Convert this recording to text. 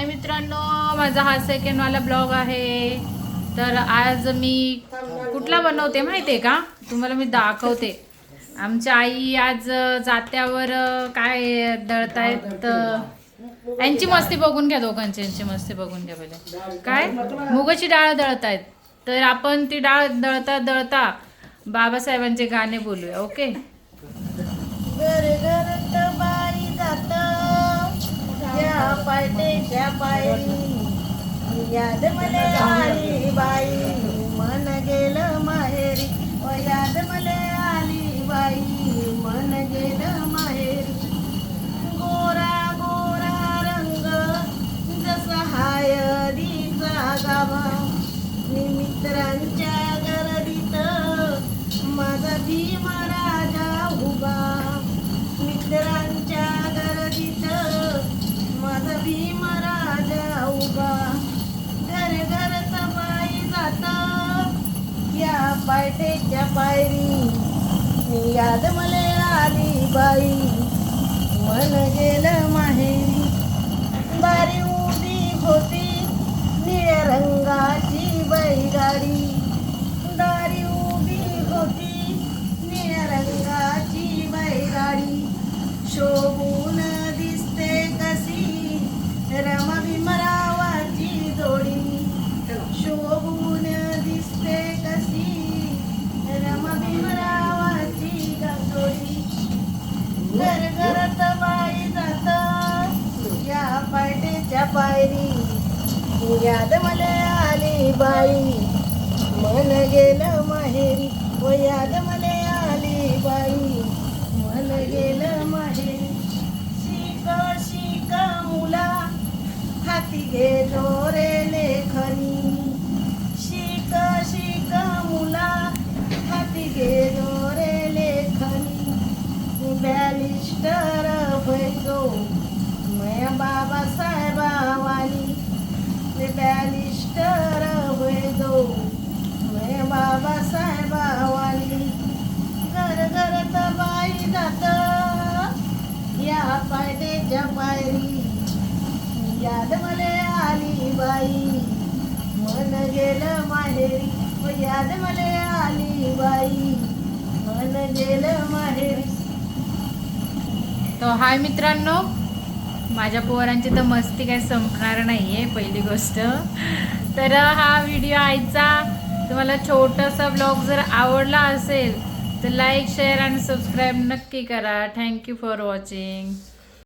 हाय मित्रांनो, माझा हा सेकंडवाला ब्लॉग आहे. तर आज मी कुठला बनवते माहिती आहे का, तुम्हाला मी दाखवते. आमच्या आई आज जात्यावर काय दळतायत. यांची मस्ती बघून घ्या, दोघांची यांची मस्ती बघून घ्या पहिले. काय मुगाची डाळ दळतायत, तर आपण ती डाळ दळता दळता बाबासाहेबांचे गाणे बोलूया. ओके. घर घरात बाई जात त्या पायटेच्या पायरी याद मले आली बाई मन गेलं माहेरी याद मले आली बाई मन गेलं माहेरी गोरा गोरा रंग जसा हायरीचा गाभा मित्रांच्या गर्दीत माझा भीम राजा उभा मित्रांच्या गर्दीत माझा भीम राजा उभा घर घर बाई जात या पायटेच्या पायरी याद मले आली बाई मन गेलं माहेरी बारी उभी होती निळ्या रंगाची बैलगाडी दारी उभी होती निळ्या रंगाची बैलगाडी शोभून दिसते कशी रमा भीमरावाची जोडी शोभून दिसते कशी रमा भीमरावाची जोडी घर घरात बाई जात या पायटेच्या पायरी याद मले आली बाई मन गेलं माहेरी व याद मले आली बाई मन गेलं माहेरी शिक शिक मुला हाती गेलो रे लेखनी शिक शिक मुला हाती गेलो रे लेखनी बॅलिस्टर व्हायचो मया बाबासाहेबावानी बॅलिस्टर व्हायचो मया बाबासाहेबावानी घर घरात बाई जात या पायटेच्या पायरी याद मले आली बाई मन गेलं माहेरी व याद मले आली बाई मन गेलं माहेरी. तो हाय मित्रांनो, माझ्या पोरांची तर मस्ती काही संपणार नाही आहे पहिली गोष्ट. तर हा व्हिडिओ आईचा तुम्हाला छोटासा ब्लॉग जर आवडला असेल तर लाईक शेअर आणि सबस्क्राईब नक्की करा. Thank you for watching.